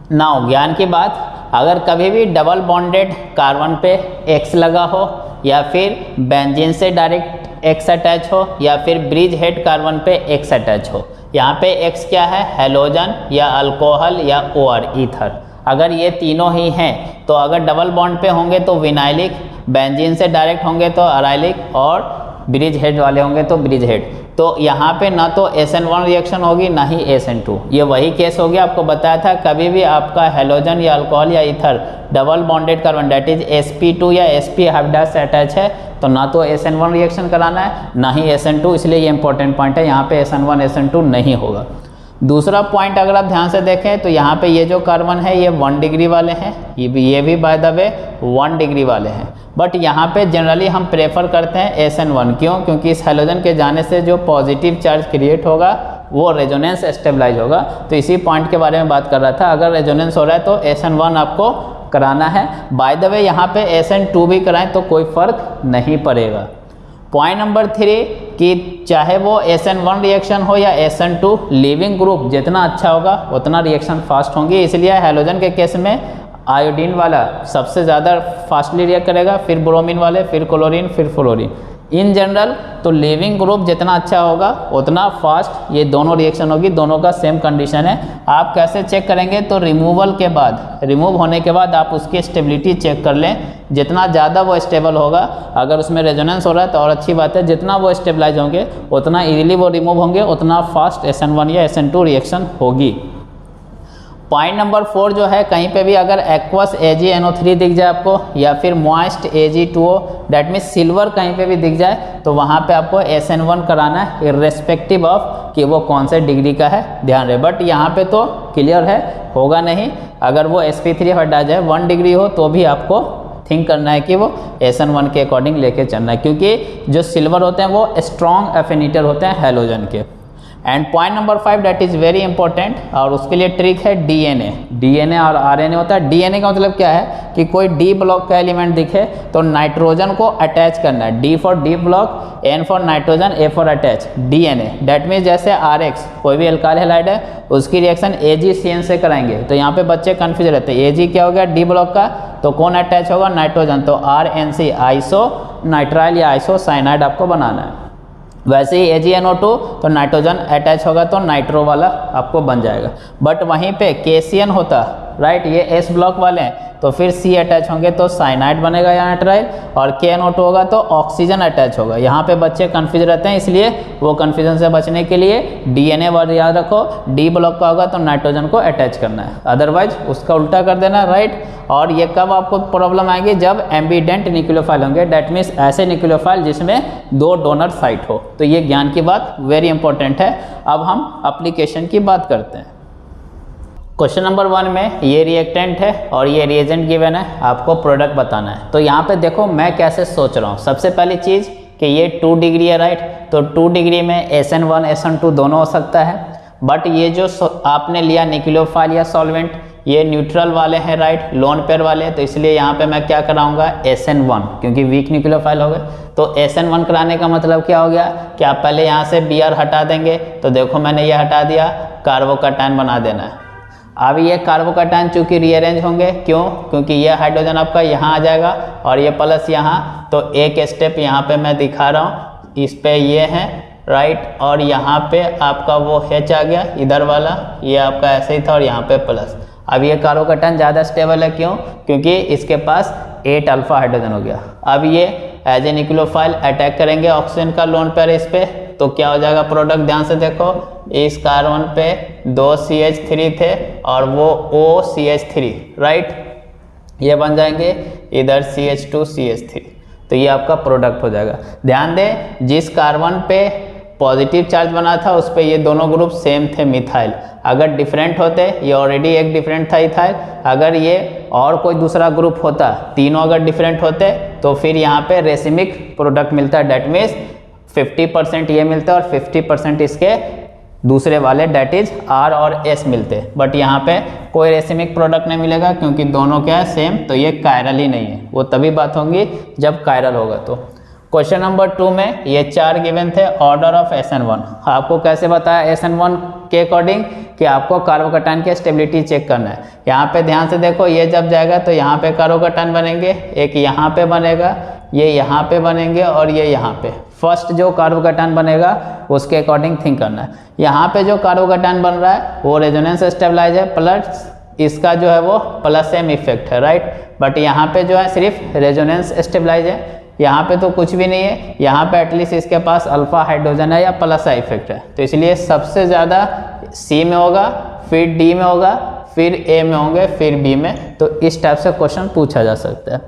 Now ज्ञान की बात, अगर कभी भी डबल बॉन्डेड कार्बन पे X लगा हो या फिर बेंजीन से डायरेक्ट X अटैच हो या फिर ब्रिज हेड कार्बन पे X अटैच हो, यहाँ पे X क्या है, हेलोजन या अल्कोहल या OR ईथर। अगर ये तीनों ही हैं तो अगर डबल बॉन्ड पे होंगे तो विनाइलिक, बेंजीन से डायरेक्ट होंगे तो अराइलिक और ब्रिज हेड वाले होंगे तो ब्रिज हेड। तो यहाँ पे ना तो SN1 रिएक्शन होगी ना ही SN2। ये वही केस हो गया, आपको बताया था कभी भी आपका हेलोजन या अल्कोहल या ether double bonded carbon that is sp2 या sp हाइब्रिडाइज से अटैच है तो ना तो SN1 रिएक्शन कराना है ना ही SN2, इसलिए ये इंपॉर्टेंट पॉइंट है, यहाँ पे SN1 SN2 नहीं होगा। दूसरा पॉइंट अगर आप ध्यान से देखें तो यहाँ पे ये जो कार्बन है ये 1 डिग्री वाले हैं, ये भी बाय द वे 1 डिग्री वाले हैं, बट यहाँ पे जनरली हम प्रेफर करते हैं SN1। क्यों? क्योंकि इस हेलोजन के जाने से जो पॉजिटिव चार्ज क्रिएट होगा वो रेजोनेंस स्टेबलाइज होगा। तो इसी पॉइंट के बारे में बात कर रहा था, अगर रेजोनेंस हो रहा है तो SN1 आपको कराना है। बाय द वे यहाँ पे SN2 भी कराएं तो कोई फर्क नहीं पड़ेगा। पॉइंट नंबर 3 कि चाहे वो SN1 रिएक्शन हो या SN2, लिविंग ग्रुप जितना अच्छा होगा उतना रिएक्शन फास्ट होंगी, इसलिए हेलोजन के केस में आयोडीन वाला सबसे ज़्यादा फास्टली रिएक्ट करेगा, फिर ब्रोमीन वाले, फिर क्लोरीन, फिर फ्लोरीन। इन जनरल तो लिविंग ग्रुप जितना अच्छा होगा उतना फास्ट ये दोनों रिएक्शन होगी, दोनों का सेम कंडीशन है। आप कैसे चेक करेंगे तो रिमूवल के बाद, रिमूव होने के बाद आप उसकी स्टेबिलिटी चेक कर लें, जितना ज़्यादा वो स्टेबल होगा, अगर उसमें रेजोनेंस हो रहा है तो और अच्छी बात है, जितना वो स्टेबलाइज होंगे उतना इजीली वो रिमूव होंगे, उतना फास्ट SN1 या SN2 रिएक्शन होगी। पॉइंट नंबर 4 जो है, कहीं पे भी अगर एक्वस AgNO3 दिख जाए आपको या फिर moist Ag2O that means silver कहीं पे भी दिख जाए तो वहाँ पे आपको SN1 कराना है, इर्रेस्पेक्टिव ऑफ कि वो कौन से डिग्री का है, ध्यान रहे। बट यहाँ पे तो क्लियर है, होगा नहीं। अगर वो sp3 हटा जाए 1 डिग्री हो तो भी आपको थिंक करना है कि वो SN1 के अकॉर्डिंग लेके चलना है, क्योंकि जो सिल्वर होते हैं वो स्ट्रॉन्ग एफिनिटर होते हैं हेलोजन के। And point number 5 that is very important, और उसके लिए ट्रिक है DNA और RNA होता है। DNA का मतलब क्या है कि कोई D ब्लॉक का एलिमेंट दिखे तो नाइट्रोजन को अटैच करना है, D for D block, N for nitrogen, A for attach, DNA। That means जैसे RX कोई भी अल्काइल हैलाइड है उसकी रिएक्शन AgCN से कराएंगे, तो यहाँ पे बच्चे कन्फ्यूज रहते हैं, Ag क्या हो गया D ब्लॉक का, तो कौन अटैच होगा, नाइट्रोजन, तो RNC आइसो नाइट्राइल या आइसो साइनाइड आपको बनाना है। वैसे ही AgNO2 तो नाइट्रोजन अटैच होगा तो नाइट्रो वाला आपको बन जाएगा। बट वहीं पे KCN होता, राइट, ये S ब्लॉक वाले हैं तो फिर C अटैच होंगे तो साइनाइड बनेगा या नाइट्राइल, और KNO2 होगा तो ऑक्सीजन अटैच होगा। यहाँ पे बच्चे कन्फ्यूज रहते हैं, इसलिए वो कन्फ्यूजन से बचने के लिए DNA वर्ड याद रखो, D ब्लॉक का होगा तो नाइट्रोजन को अटैच करना है, अदरवाइज उसका उल्टा कर देना, राइट। और ये कब आपको प्रॉब्लम आएगी, जब एम्बिडेंट न्यूक्लियोफाइल होंगे, डेट मीन्स ऐसे न्यूक्लियोफाइल जिसमें 2 डोनर साइट हो। तो ये ज्ञान की बात वेरी इंपॉर्टेंट है। अब हम एप्लीकेशन की बात करते हैं। क्वेश्चन नंबर 1 में ये रिएक्टेंट है और ये रिएजेंट गिवन है, आपको प्रोडक्ट बताना है। तो यहाँ पे देखो मैं कैसे सोच रहा हूँ। सबसे पहली चीज़ कि ये 2 डिग्री है, राइट, तो 2 डिग्री में SN1 SN2 दोनों हो सकता है। बट ये जो आपने लिया न्यूक्लियोफाइल या सॉल्वेंट, ये न्यूट्रल वाले हैं, राइट, लोन पेयर वाले, तो इसलिए यहाँ पे मैं क्या कराऊंगा, SN1, क्योंकि वीक न्यूक्लियोफाइल हो गए। तो SN1 कराने का मतलब क्या हो गया कि आप पहले यहाँ से Br हटा देंगे, तो देखो मैंने ये हटा दिया, कार्बोकैटायन बना देना है। अब ये कार्बोकैटायन चूंकि रीअरेंज होंगे, क्यों, क्योंकि ये हाइड्रोजन आपका यहाँ आ जाएगा और ये प्लस यहाँ, तो एक स्टेप यहाँ पे मैं दिखा रहा हूँ, इस पे ये है, राइट, और यहाँ पे आपका वो H आ गया इधर वाला, ये आपका ऐसे ही था और यहाँ पे प्लस। अब ये कार्बोकैटायन ज़्यादा स्टेबल है, क्यों, क्योंकि इसके पास 8 अल्फा हाइड्रोजन हो गया। अब ये एज ए न्यूक्लियोफाइल अटैक करेंगे ऑक्सीजन का लोन पेयर इस पे, तो क्या हो जाएगा प्रोडक्ट, ध्यान से देखो, इस कार्बन पे 2 CH3 थे और वो OCH3, राइट, ये बन जाएंगे इधर CH2 CH3, तो ये आपका प्रोडक्ट हो जाएगा। ध्यान दें जिस कार्बन पे पॉजिटिव चार्ज बना था उस पे ये दोनों ग्रुप सेम थे मिथाइल, अगर डिफरेंट होते, ये ऑलरेडी एक डिफरेंट था इथाइल, अगर ये और कोई दूसरा ग्रुप होता, तीनों अगर डिफरेंट होते तो फिर यहाँ पे रेसिमिक प्रोडक्ट मिलता है, डेट मीन्स 50% ये मिलता है और 50% इसके दूसरे वाले डेट इज R और S मिलते। बट यहाँ पे कोई रेसिमिक प्रोडक्ट नहीं मिलेगा क्योंकि दोनों क्या है सेम, तो ये कायरल ही नहीं है, वो तभी बात होंगी जब कायरल होगा। तो क्वेश्चन नंबर 2 में ये 4 गिवन थे, ऑर्डर ऑफ SN1, आपको कैसे बताया SN1 के अकॉर्डिंग कि आपको कार्बोकैटायन की स्टेबिलिटी चेक करना है। यहाँ पे ध्यान से देखो, ये जब जाएगा तो यहाँ पे कार्बोकैटायन बनेंगे, एक यहाँ पे बनेगा, ये यहाँ पे बनेंगे और ये यहाँ पे। फर्स्ट जो कार्बोकैटायन बनेगा उसके अकॉर्डिंग थिंक करना है। यहाँ पे जो कार्बोकैटायन बन रहा है वो रेजोनेंस स्टेबलाइज है, प्लस इसका जो है वो प्लस एम इफेक्ट है, राइट। बट यहाँ पे जो है सिर्फ रेजोनेंस स्टेबलाइज है, यहाँ पे तो कुछ भी नहीं है। यहाँ पे एटलीस्ट इसके पास अल्फा हाइड्रोजन है या प्लस आई इफेक्ट है, तो इसलिए सबसे ज़्यादा सी में होगा, फिर डी में होगा, फिर ए में होंगे, फिर बी में। तो इस टाइप से क्वेश्चन पूछा जा सकता है।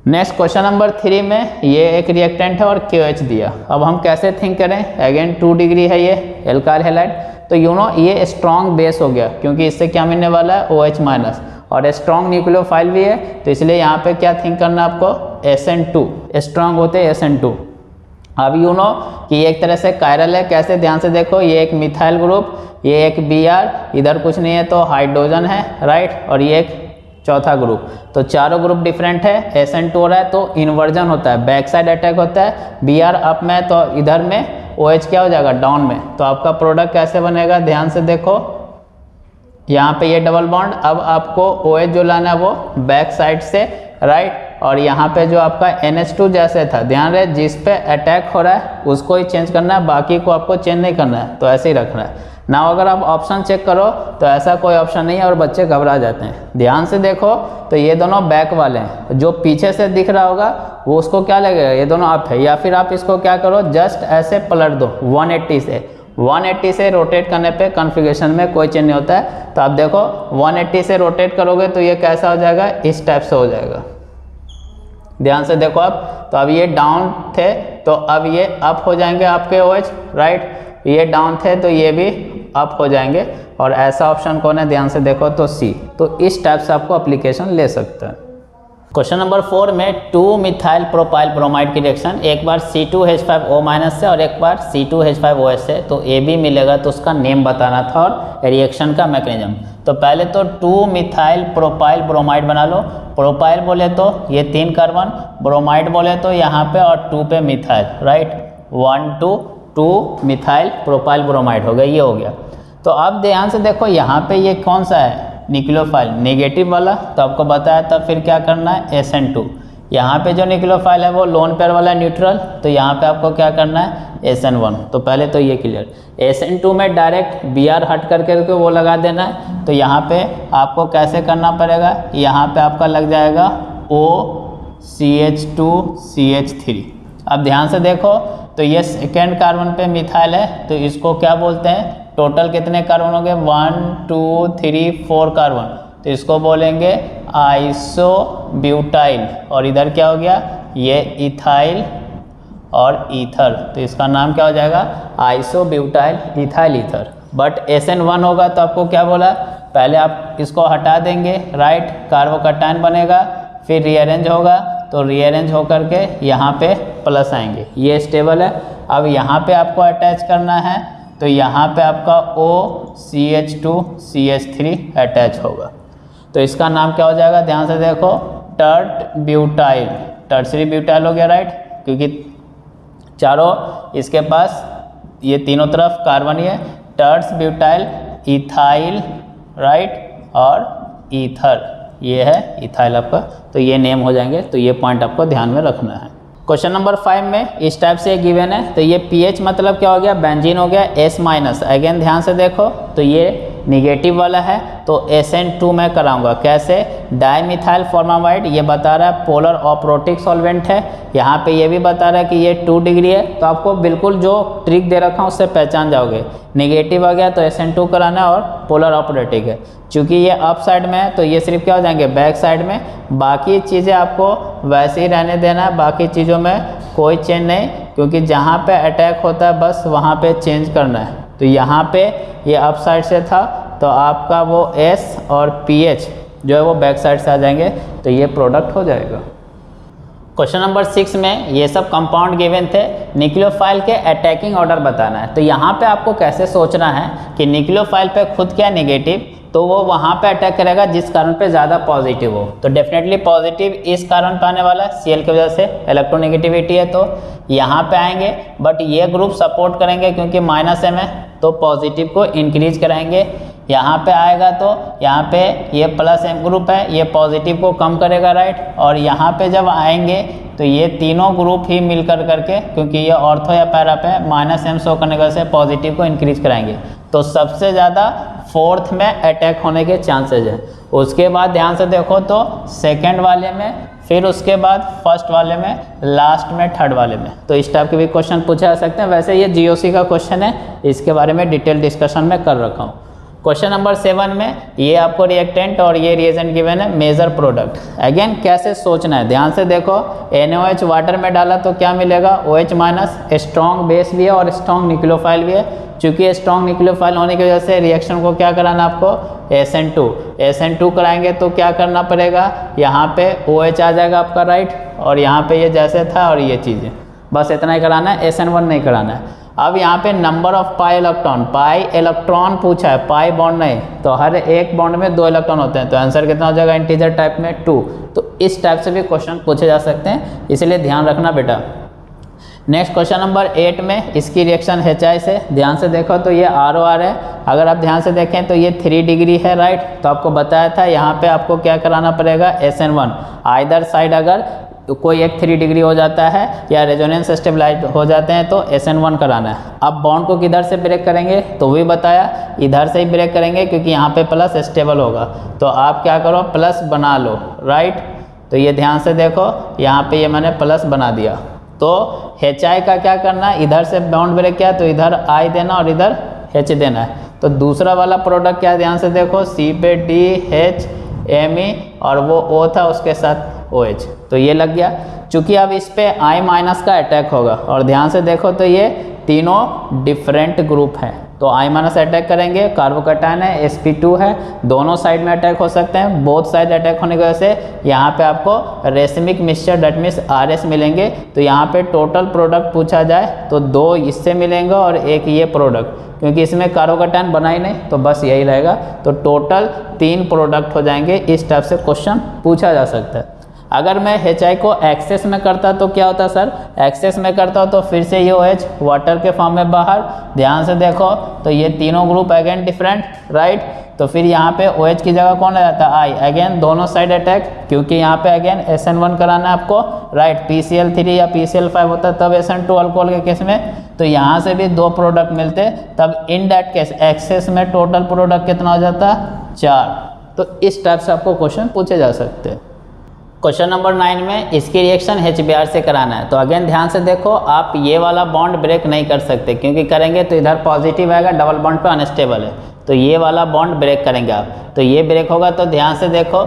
नेक्स्ट क्वेश्चन नंबर 3 में ये एक रिएक्टेंट है और KOH दिया। अब हम कैसे थिंक करें, अगेन 2 डिग्री है ये एल्काइल हैलाइड, तो ये स्ट्रॉन्ग बेस हो गया क्योंकि इससे क्या मिलने वाला है OH माइनस, और स्ट्रॉन्ग न्यूक्लियोफाइल भी है, तो इसलिए यहाँ पे क्या थिंक करना आपको, SN2, स्ट्रॉन्ग होते हैं SN2। अब कि ये एक तरह से कायरल है, कैसे ध्यान से देखो, ये एक मिथाइल ग्रुप, ये एक Br, इधर कुछ नहीं है तो हाइड्रोजन है, राइट, और ये एक चौथा ग्रुप, तो चारों ग्रुप डिफरेंट है। SN2 हो रहा है तो इन्वर्जन होता है, बैक साइड अटैक होता है। Br अप में तो इधर में OH क्या हो जाएगा, डाउन में, तो आपका प्रोडक्ट कैसे बनेगा, ध्यान से देखो, यहाँ पे ये डबल बॉन्ड, अब आपको OH जो लाना है वो बैक साइड से, राइट, और यहाँ पे जो आपका NH2 जैसे था, ध्यान रहे जिस पे अटैक हो रहा है उसको ही चेंज करना है, बाकी को आपको चेंज नहीं करना है, तो ऐसे ही रखना है ना। अगर आप ऑप्शन चेक करो तो ऐसा कोई ऑप्शन नहीं है और बच्चे घबरा जाते हैं। ध्यान से देखो तो ये दोनों बैक वाले हैं, जो पीछे से दिख रहा होगा वो उसको क्या लगेगा, ये दोनों अप है, या फिर आप इसको क्या करो, जस्ट ऐसे पलट दो 180 से रोटेट करने पे कॉन्फ़िगरेशन में कोई चेंज नहीं होता है। तो आप देखो 180 से रोटेट करोगे तो ये कैसा हो जाएगा, इस टाइप से हो जाएगा। ध्यान से देखो अब, तो अब ये डाउन थे तो अब ये अप हो जाएंगे आपके OH, राइट, ये डाउन थे तो ये भी अप हो जाएंगे, और ऐसा ऑप्शन कौन है, ध्यान से देखो तो C। तो इस टाइप से आपको एप्लीकेशन ले सकते हैं। क्वेश्चन नंबर 4 में 2 मिथाइल प्रोपाइल ब्रोमाइड की रिएक्शन, एक बार C2H5O- से और एक बार C2H5OH से, तो AB मिलेगा, तो उसका नेम बताना था और रिएक्शन का मैकेनिज्म। तो पहले तो 2 मिथाइल प्रोपाइल ब्रोमाइड बना लो। प्रोपाइल बोले तो ये 3 कार्बन, ब्रोमाइड बोले तो यहाँ पे और 2 पे methyl, right, 1 2 methyl propyl bromide हो गया, ये हो गया। तो अब ध्यान से देखो यहाँ पे ये कौन सा है, न्यूक्लियोफाइल नेगेटिव वाला, तो आपको बताया था फिर क्या करना है, SN2। यहाँ पे जो न्यूक्लियोफाइल है वो लोन पेयर वाला न्यूट्रल, तो यहाँ पे आपको क्या करना है, SN1। तो पहले तो ये क्लियर, SN2 में डायरेक्ट Br हट करके वो लगा देना है, तो यहाँ पे आपको कैसे करना पड़ेगा, यहाँ पे आपका लग जाएगा OCH2CH3। अब ध्यान से देखो तो ये सेकेंड कार्बन पे मिथाइल है, तो इसको क्या बोलते हैं, टोटल कितने कार्बन हो गए, 1 2 3 4 कार्बन, तो इसको बोलेंगे आइसोब्यूटाइल, और इधर क्या हो गया, ये इथाइल और ईथर, तो इसका नाम क्या हो जाएगा, isobutyl ethyl ether. But SN1 होगा तो आपको क्या बोला, पहले आप इसको हटा देंगे, राइट, कार्बोकैटायन बनेगा, फिर रीअरेंज होगा, तो रीअरेंज होकर के यहाँ पे प्लस आएंगे, ये स्टेबल है। अब यहाँ पे आपको अटैच करना है, तो यहाँ पे आपका OCH2CH3 अटैच होगा, तो इसका नाम क्या हो जाएगा, ध्यान से देखो, टर्ट ब्यूटाइल, टर्सरी ब्यूटाइल हो गया, राइट, क्योंकि चारों इसके पास ये तीनों तरफ कार्बन ही है, टर्स ब्यूटाइल इथाइल, राइट, और ईथर, ये है इथाइल आपका, तो ये नेम हो जाएंगे, तो ये पॉइंट आपको ध्यान में रखना है। क्वेश्चन नंबर 5 में इस टाइप से गिवन है, तो ये pH मतलब क्या हो गया, बेंजीन हो गया S-। अगेन ध्यान से देखो तो ये निगेटिव वाला है, तो SN2 में कराऊंगा, कैसे, डाईमिथाइल फॉर्मामाइड, ये बता रहा है पोलर ऑप्रोटिक सॉल्वेंट है, यहाँ पे ये भी बता रहा है कि ये 2 डिग्री है, तो आपको बिल्कुल जो ट्रिक दे रखा हूँ उससे पहचान जाओगे। नेगेटिव आ गया तो SN2 कराना है, और पोलर ऑप्रोटिक है, चूँकि ये अप साइड में है तो ये सिर्फ क्या हो जाएंगे, बैक साइड में, बाकी चीज़ें आपको वैसे ही रहने देना है, बाकी चीज़ों में कोई चेंज नहीं, क्योंकि जहाँ पे अटैक होता है बस वहाँ पे चेंज करना है। तो यहाँ पे ये अप साइड से था तो आपका वो S और pH जो है वो बैक साइड से आ जाएंगे, तो ये प्रोडक्ट हो जाएगा। क्वेश्चन नंबर 6 में ये सब कंपाउंड गिवन थे, न्यूक्लियोफाइल के अटैकिंग ऑर्डर बताना है। तो यहाँ पे आपको कैसे सोचना है कि न्यूक्लियोफाइल पे खुद क्या नेगेटिव, तो वो वहाँ पे अटैक करेगा जिस कारण पे ज़्यादा पॉजिटिव हो। तो डेफिनेटली पॉजिटिव इस कारण पे आने वाला है, Cl की वजह से इलेक्ट्रोनेगेटिविटी है, तो यहाँ पे आएंगे। बट ये ग्रुप सपोर्ट करेंगे क्योंकि -m है, तो पॉजिटिव को इंक्रीज कराएंगे। यहाँ पे आएगा तो यहाँ पे ये +m ग्रुप है, ये पॉजिटिव को कम करेगा, राइट। और यहाँ पे जब आएंगे तो ये तीनों ग्रुप ही मिलकर करके, क्योंकि ये ऑर्थो या पैरा पे -m शो करने की वजह से पॉजिटिव को इंक्रीज कराएंगे। तो सबसे ज़्यादा 4th में अटैक होने के चांसेज हैं। उसके बाद ध्यान से देखो तो सेकेंड वाले में, फिर उसके बाद फर्स्ट वाले में, लास्ट में थर्ड वाले में। तो इस टाइप के भी क्वेश्चन पूछे जा सकते हैं। वैसे ये GOC का क्वेश्चन है, इसके बारे में डिटेल डिस्कशन में कर रखा हूँ। क्वेश्चन नंबर 7 में ये आपको रिएक्टेंट और ये रिएजेंट गिवन है, मेजर प्रोडक्ट। अगेन कैसे सोचना है, ध्यान से देखो। NaOH वाटर में डाला तो क्या मिलेगा, OH-, स्ट्रॉन्ग बेस भी है और स्ट्रॉन्ग न्यूक्लियोफाइल भी है। चूँकि स्ट्रॉन्ग न्यूक्लियोफाइल होने की वजह से रिएक्शन को क्या कराना आपको, SN2 कराएंगे तो क्या करना पड़ेगा, यहाँ पे OH आ जाएगा आपका, राइट। और यहाँ पे ये जैसे था और ये चीज़ें, बस इतना ही कराना है, SN1 नहीं कराना है। अब यहाँ पे नंबर ऑफ पाई इलेक्ट्रॉन पूछा है, पाई बॉन्ड नहीं, तो हर एक बॉन्ड में 2 इलेक्ट्रॉन होते हैं। तो आंसर कितना हो जाएगा इंटीजर टाइप में 2। तो इस टाइप से भी क्वेश्चन पूछे जा सकते हैं, इसलिए ध्यान रखना बेटा। नेक्स्ट क्वेश्चन नंबर 8 में इसकी रिएक्शन HI से, ध्यान से देखो तो ये ROR है। अगर आप ध्यान से देखें तो ये 3 डिग्री है, राइट। तो आपको बताया था यहाँ पे आपको क्या कराना पड़ेगा, SN1। आइदर साइड अगर कोई एक 3 डिग्री हो जाता है या रेजोनेंस स्टेबलाइज हो जाते हैं तो SN1 कराना है। अब बॉन्ड को किधर से ब्रेक करेंगे, तो वही बताया, इधर से ही ब्रेक करेंगे क्योंकि यहाँ पे प्लस स्टेबल होगा। तो आप क्या करो, प्लस बना लो, राइट। तो ये ध्यान से देखो, यहाँ पे ये मैंने प्लस बना दिया। तो HI का क्या करना है, इधर से बॉन्ड ब्रेक किया तो इधर I देना और इधर H देना है। तो दूसरा वाला प्रोडक्ट क्या है, ध्यान से देखो, C पे DH Me और वो O था उसके साथ OH, तो ये लग गया। चूँकि अब इस पे I- का अटैक होगा और ध्यान से देखो तो ये तीनों डिफरेंट ग्रुप हैं। तो I- अटैक करेंगे, कार्बोकैटायन है, sp2 है, दोनों साइड में अटैक हो सकते हैं। बोथ साइड अटैक होने की वजह से यहाँ पे आपको racemic mixture that means RS मिलेंगे। तो यहाँ पे टोटल प्रोडक्ट पूछा जाए तो 2 इससे मिलेंगे और एक ये प्रोडक्ट, क्योंकि इसमें कार्बोकैटायन बना ही नहीं तो बस यही रहेगा। तो टोटल 3 प्रोडक्ट हो जाएंगे। इस टाइप से क्वेश्चन पूछा जा सकता है। अगर मैं HI को एक्सेस में करता तो क्या होता सर, एक्सेस में करता तो फिर से ये OH वाटर के फॉर्म में बाहर, ध्यान से देखो तो ये तीनों ग्रुप अगेन डिफरेंट, राइट। तो फिर यहाँ पे OH की जगह कौन आ जाता है, I। अगेन दोनों साइड अटैक, क्योंकि यहाँ पे अगेन SN1 कराना है आपको, राइट। PCl3 या PCl5 होता तब SN2 अल्कोहल के केस में, तो यहाँ से भी 2 प्रोडक्ट मिलते, तब इन दैट केस एक्सेस में टोटल प्रोडक्ट कितना हो जाता, 4। तो इस टाइप से आपको क्वेश्चन पूछे जा सकते हैं। क्वेश्चन नंबर 9 में इसकी रिएक्शन HBr से कराना है। तो अगेन ध्यान से देखो, आप ये वाला बॉन्ड ब्रेक नहीं कर सकते, क्योंकि करेंगे तो इधर पॉजिटिव आएगा, डबल बॉन्ड पे अनस्टेबल है। तो ये वाला बॉन्ड ब्रेक करेंगे आप, तो ये ब्रेक होगा। तो ध्यान से देखो,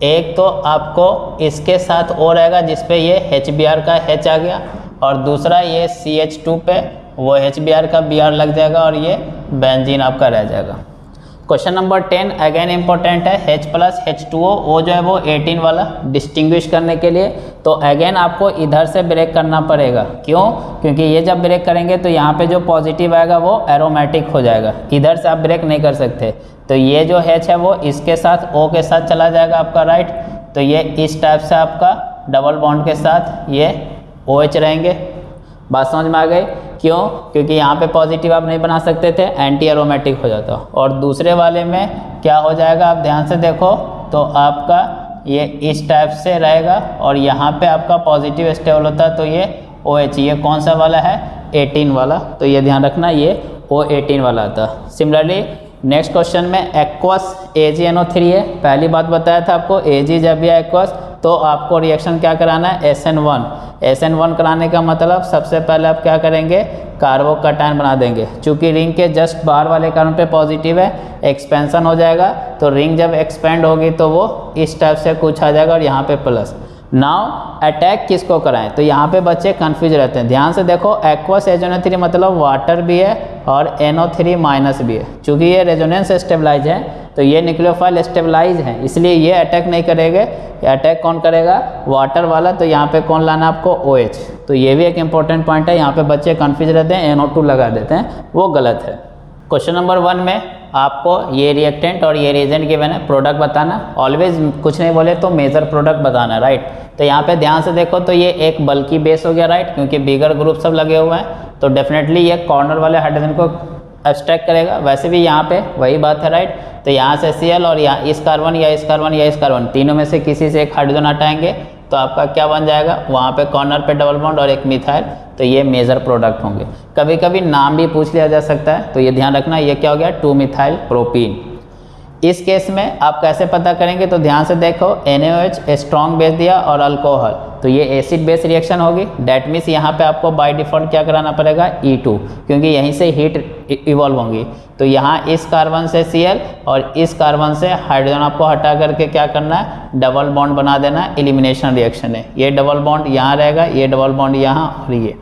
एक तो आपको इसके साथ और रहेगा जिसपे ये HBr का H आ गया, और दूसरा ये CH2 पे वो HBr का Br लग जाएगा और ये बेंजीन आपका रह जाएगा। क्वेश्चन नंबर 10 अगेन इंपॉर्टेंट है, H+H2O, वो जो है वो 18 वाला डिस्टिंग्विश करने के लिए। तो अगेन आपको इधर से ब्रेक करना पड़ेगा, क्यों, क्योंकि ये जब ब्रेक करेंगे तो यहाँ पे जो पॉजिटिव आएगा वो एरोमेटिक हो जाएगा, इधर से आप ब्रेक नहीं कर सकते। तो ये जो H है वो इसके साथ O के साथ चला जाएगा आपका, राइट। तो ये इस टाइप से आपका डबल बॉन्ड के साथ ये OH रहेंगे। बात समझ में आ गई, क्यों, क्योंकि यहाँ पे पॉजिटिव आप नहीं बना सकते थे, एंटी एरोमेटिक हो जाता। और दूसरे वाले में क्या हो जाएगा, आप ध्यान से देखो तो आपका ये इस टाइप से रहेगा और यहाँ पे आपका पॉजिटिव स्टेबल होता है, तो ये OH, ये कौन सा वाला है, 18 वाला। तो ये ध्यान रखना, ये O18 वाला आता। सिमिलरली नेक्स्ट क्वेश्चन में एक्वस AgNO3 है। पहली बात बताया था आपको, Ag जब भी एक्वस तो आपको रिएक्शन क्या कराना है, SN1 कराने का मतलब सबसे पहले आप क्या करेंगे, कार्बोकैटायन बना देंगे। चूँकि रिंग के जस्ट बाहर वाले कार्बन पे पॉजिटिव है, एक्सपेंशन हो जाएगा। तो रिंग जब एक्सपेंड होगी तो वो इस टाइप से कुछ आ जाएगा और यहाँ पे प्लस। नाउ अटैक किसको कराएं, तो यहाँ पे बच्चे कंफ्यूज रहते हैं। ध्यान से देखो, एक्वस AgNO3 मतलब वाटर भी है और NO3 माइनस भी है। चूँकि ये रेजोनेंस स्टेबलाइज है तो ये न्यूक्लियोफाइल स्टेबलाइज है, इसलिए ये अटैक नहीं करेंगे। अटैक कौन करेगा? वाटर वाला। तो यहाँ पे कौन लाना आपको? OH। तो ये भी एक इंपॉर्टेंट पॉइंट है, यहाँ पे बच्चे कन्फ्यूज रहते हैं, NO2 लगा देते हैं, वो गलत है। क्वेश्चन नंबर 1 में आपको ये रिएक्टेंट और ये रिएजेंट गिवन है, प्रोडक्ट बताना। ऑलवेज कुछ नहीं बोले तो मेजर प्रोडक्ट बताना, राइट। तो यहाँ पे ध्यान से देखो तो ये एक बल्कि बेस हो गया, राइट, क्योंकि बिगर ग्रुप सब लगे हुए हैं तो डेफिनेटली ये कॉर्नर वाले हाइड्रोजन को एब्स्ट्रैक्ट करेगा। वैसे भी यहाँ पे वही बात है, राइट। तो यहाँ से Cl और यहाँ इस कार्बन या इस कार्बन या इस कार्बन तीनों में से किसी से एक हाइड्रोजन हटाएंगे तो आपका क्या बन जाएगा? वहाँ पे कॉर्नर पे डबल बॉन्ड और एक मिथाइल, तो ये मेजर प्रोडक्ट होंगे। कभी कभी नाम भी पूछ लिया जा सकता है, तो ये ध्यान रखना, ये क्या हो गया? 2 मिथाइल प्रोपीन। इस केस में आप कैसे पता करेंगे? तो ध्यान से देखो, NaOH स्ट्रॉन्ग बेस दिया और अल्कोहल, तो ये एसिड बेस रिएक्शन होगी। डैट मीन्स यहाँ पे आपको बाय डिफॉल्ट क्या कराना पड़ेगा? E2, क्योंकि यहीं से हीट इवॉल्व होंगी। तो यहाँ इस कार्बन से Cl और इस कार्बन से हाइड्रोजन आपको हटा करके क्या करना है? डबल बॉन्ड बना देना है। एलिमिनेशन रिएक्शन है, ये डबल बॉन्ड यहाँ रहेगा, ये डबल बॉन्ड यहाँ और ये,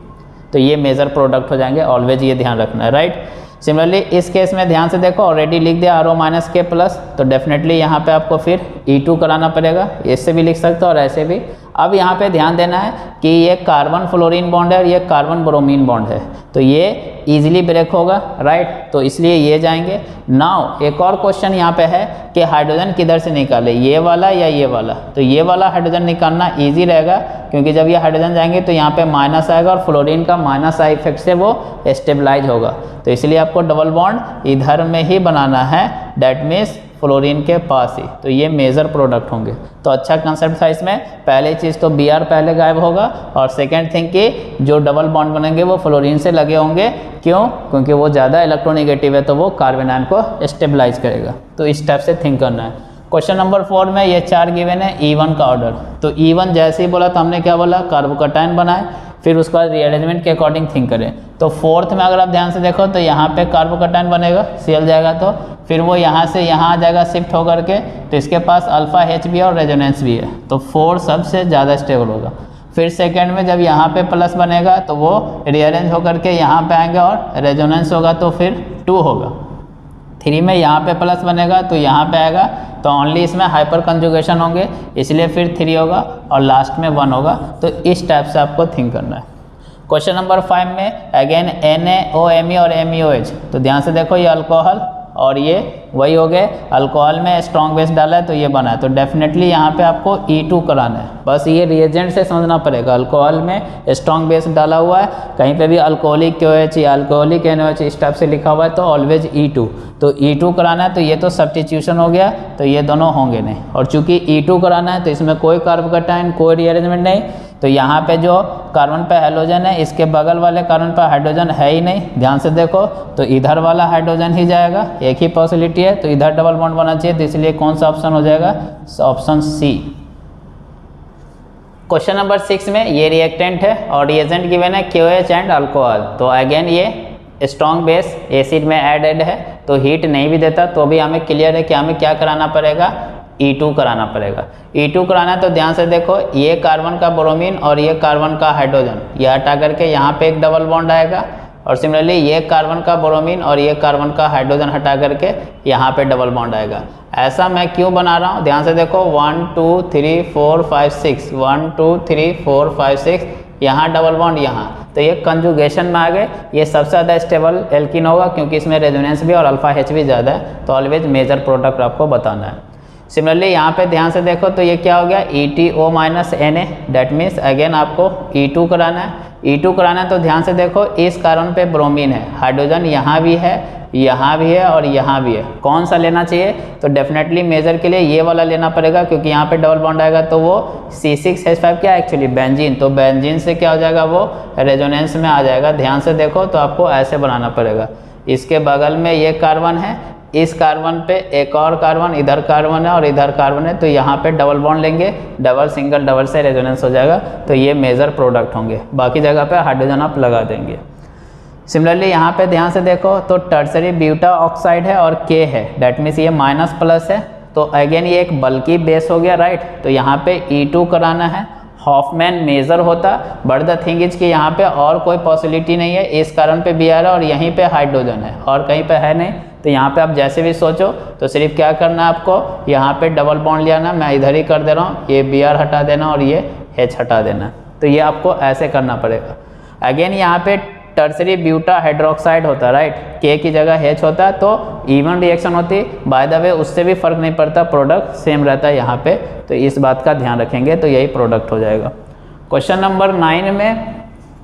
तो ये मेजर प्रोडक्ट हो जाएंगे। ऑलवेज ये ध्यान रखना है, राइट। सिमिलरली इस केस में ध्यान से देखो, ऑलरेडी लिख दिया RO-K+, तो डेफिनेटली यहाँ पे आपको फिर E2 कराना पड़ेगा। इससे भी लिख सकते हो और ऐसे भी। अब यहाँ पे ध्यान देना है कि ये कार्बन फ्लोरीन बॉन्ड है और ये कार्बन ब्रोमीन बॉन्ड है, तो ये इजीली ब्रेक होगा, राइट। तो इसलिए ये जाएंगे। नाउ एक और क्वेश्चन यहाँ पे है कि हाइड्रोजन किधर से निकाले, ये वाला या ये वाला? तो ये वाला हाइड्रोजन निकालना ईजी रहेगा, क्योंकि जब ये हाइड्रोजन जाएंगे तो यहाँ पे माइनस आएगा और फ्लोरीन का माइनस आई इफेक्ट से वो स्टेबलाइज होगा। तो इसलिए आपको डबल बॉन्ड इधर में ही बनाना है, डैट मीन्स फ्लोरीन के पास ही। तो ये मेजर प्रोडक्ट होंगे। तो अच्छा कंसेप्ट था इसमें। पहले चीज़ तो Br पहले गायब होगा, और सेकेंड थिंग कि जो डबल बॉन्ड बनेंगे वो फ्लोरीन से लगे होंगे। क्यों? क्योंकि वो ज़्यादा इलेक्ट्रोनेगेटिव है, तो वो कार्बन आयन को स्टेबलाइज करेगा। तो इस टाइप से थिंक करना है। क्वेश्चन नंबर 4 में ये 4 गिवन है, E1 का ऑर्डर। तो E1 जैसे ही बोला तो हमने क्या बोला? कार्बोकैटायन बनाए, फिर उसका रीअरेंजमेंट के अकॉर्डिंग थिंक करें। तो 4th में अगर आप ध्यान से देखो तो यहाँ पे कार्बोकैटायन बनेगा, Cl जाएगा, तो फिर वो यहाँ से यहाँ आ जाएगा शिफ्ट होकर के, तो इसके पास अल्फा H भी है और रेजोनेंस भी है, तो 4 सबसे ज़्यादा स्टेबल होगा। फिर सेकेंड में जब यहाँ पे प्लस बनेगा तो वो रीअरेंज होकर के यहाँ पे आएंगे और रेजोनेंस होगा तो फिर 2 होगा। 3 में यहाँ पे प्लस बनेगा तो यहाँ पे आएगा, तो ओनली इसमें हाइपर कंजुगेशन होंगे, इसलिए फिर 3 होगा और लास्ट में 1 होगा। तो इस टाइप से आपको थिंक करना है। क्वेश्चन नंबर 5 में अगेन NaOMe और MEOH। तो ध्यान से देखो, ये अल्कोहल और ये वही हो गए। अल्कोहल में स्ट्रॉन्ग बेस डाला है तो ये बना है, तो डेफिनेटली यहाँ पे आपको E2 कराना है। बस ये रिएजेंट से समझना पड़ेगा। अल्कोहल में स्ट्रॉन्ग बेस डाला हुआ है, कहीं पे भी अल्कोहलिक KOH या अल्कोहलिक NaOH इस टाइप से लिखा हुआ है तो ऑलवेज E2। तो E2 कराना है, तो ये तो सब्स्टिट्यूशन हो गया, तो ये दोनों होंगे नहीं। और चूंकि E2 कराना है तो इसमें कोई कार्बोकैटायन, कोई रीअरेंजमेंट नहीं, तो यहाँ पे जो कार्बन पे हाइड्रोजन है, इसके बगल वाले कार्बन पे हाइड्रोजन है ही नहीं। ध्यान से देखो तो इधर वाला हाइड्रोजन ही जाएगा, एक ही पॉसिबिलिटी है, तो इधर डबल बॉन्ड बनना चाहिए, तो इसलिए कौन सा ऑप्शन हो जाएगा? Option C। क्वेश्चन नंबर 6 में ये रिएक्टेंट है और रिएजेंट गिवन है KOH एंड अल्कोहल। तो अगेन ये स्ट्रॉन्ग बेस एसिड में एडेड है, तो हीट नहीं भी देता, तो भी हमें क्लियर है कि हमें क्या कराना पड़ेगा? E2 कराना पड़ेगा। E2 कराना है तो ध्यान से देखो, ये कार्बन का ब्रोमीन और ये कार्बन का हाइड्रोजन, ये हटा करके यहाँ पे एक डबल बॉन्ड आएगा, और सिमिलरली ये कार्बन का ब्रोमीन और ये कार्बन का हाइड्रोजन हटा करके यहाँ पे डबल बॉन्ड आएगा। ऐसा मैं क्यों बना रहा हूँ? ध्यान से देखो, 1 2 3 4 5 6, 1 2 3 4 5 6, यहाँ डबल बॉन्ड यहाँ, तो ये कंजुगेशन में आ गए। ये सबसे ज़्यादा स्टेबल एल्किन होगा, क्योंकि इसमें रेजोनेंस भी और अल्फा H भी ज़्यादा है, तो ऑलवेज मेजर प्रोडक्ट आपको बताना है। सिमिलरली यहाँ पे ध्यान से देखो तो ये क्या हो गया? ETO minus Na, that means again आपको E2 कराना है। E2 कराना है तो ध्यान से देखो, इस कार्बन पे ब्रोमीन है, हाइड्रोजन यहाँ भी है, यहाँ भी है और यहाँ भी है। कौन सा लेना चाहिए? तो डेफिनेटली मेजर के लिए ये वाला लेना पड़ेगा, क्योंकि यहाँ पे डबल बॉन्ड आएगा तो वो C6H5 क्या है एक्चुअली? बेंजीन। तो बेंजीन से क्या हो जाएगा? वो रेजोनेंस में आ जाएगा। ध्यान से देखो तो आपको ऐसे बनाना पड़ेगा। इसके बगल में ये कार्बन है, इस कार्बन पे एक और कार्बन, इधर कार्बन है और इधर कार्बन है, तो यहाँ पे डबल बॉन्ड लेंगे, डबल सिंगल डबल से रेजोनेंस हो जाएगा, तो ये मेजर प्रोडक्ट होंगे। बाकी जगह पे हाइड्रोजन आप लगा देंगे। सिमिलरली यहाँ पे ध्यान से देखो तो टर्सरी ब्यूटा ऑक्साइड है और K है, डैट मीन्स ये माइनस प्लस है, तो अगेन ये एक बल्कि बेस हो गया, राइट। तो यहाँ पे E2 कराना है। हॉफमैन मेजर होता, बट द थिंग इज कि यहाँ पे और कोई पॉसिबिलिटी नहीं है, इस कारण पे बी आर है और यहीं पे हाइड्रोजन है और कहीं पे है नहीं। तो यहाँ पे आप जैसे भी सोचो तो सिर्फ क्या करना है आपको, यहाँ पे डबल बॉन्ड ले आना, मैं इधर ही कर दे रहा हूँ, ये बी आर हटा देना और ये एच हटा देना। तो ये आपको ऐसे करना पड़ेगा। अगेन यहाँ पे टर्सरी ब्यूटा हाइड्रोक्साइड होता है, राइट, के की जगह एच होता है, तो इवन रिएक्शन होती, बाय द वे उससे भी फर्क नहीं पड़ता, प्रोडक्ट सेम रहता है यहाँ पे। तो इस बात का ध्यान रखेंगे तो यही प्रोडक्ट हो जाएगा। क्वेश्चन नंबर 9 में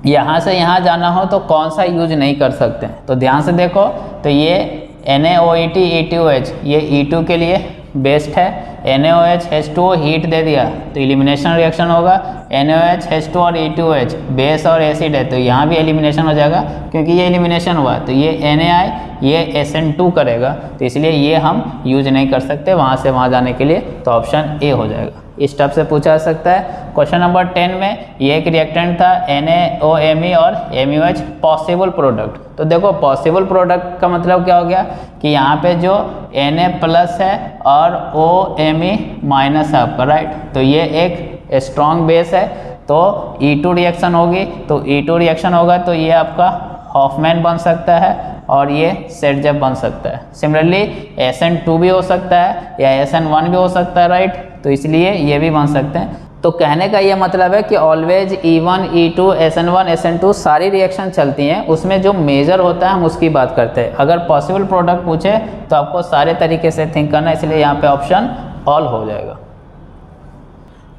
यहाँ से यहाँ जाना हो तो कौन सा यूज नहीं कर सकते हैं, तो ध्यान से देखो। तो ये NaOET E2H ये E2 के लिए बेस्ट है। NaOH H2O हीट दे दिया तो एलिमिनेशन रिएक्शन होगा। NaOH H2 और E2H बेस और एसिड है तो यहाँ भी एलिमिनेशन हो जाएगा, क्योंकि ये एलिमिनेशन हुआ तो ये Na ये SN2 करेगा, तो इसलिए ये हम यूज नहीं कर सकते वहाँ से वहाँ जाने के लिए। तो ऑप्शन ए हो जाएगा। इस टाइप से पूछा जा सकता है। क्वेश्चन नंबर 10 में ये एक रिएक्टेंट था NaOMe और MuH पॉसिबल प्रोडक्ट। तो देखो पॉसिबल प्रोडक्ट का मतलब क्या हो गया कि यहाँ पे जो Na प्लस है और OMe माइनस है आपका, राइट, तो ये एक स्ट्रॉन्ग बेस है तो E2 रिएक्शन होगी, तो E2 रिएक्शन होगा तो ये आपका हॉफमैन बन सकता है और ये सेटजेप बन सकता है। सिमिलरली SN2 भी हो सकता है या SN1 भी हो सकता है, राइट, तो इसलिए ये भी बन सकते हैं। तो कहने का ये मतलब है कि always E1, E2, SN1, SN2 सारी रिएक्शन चलती हैं, उसमें जो मेजर होता है हम उसकी बात करते हैं। अगर पॉसिबल प्रोडक्ट पूछे तो आपको सारे तरीके से थिंक करना है, इसलिए यहाँ पे ऑप्शन ऑल हो जाएगा।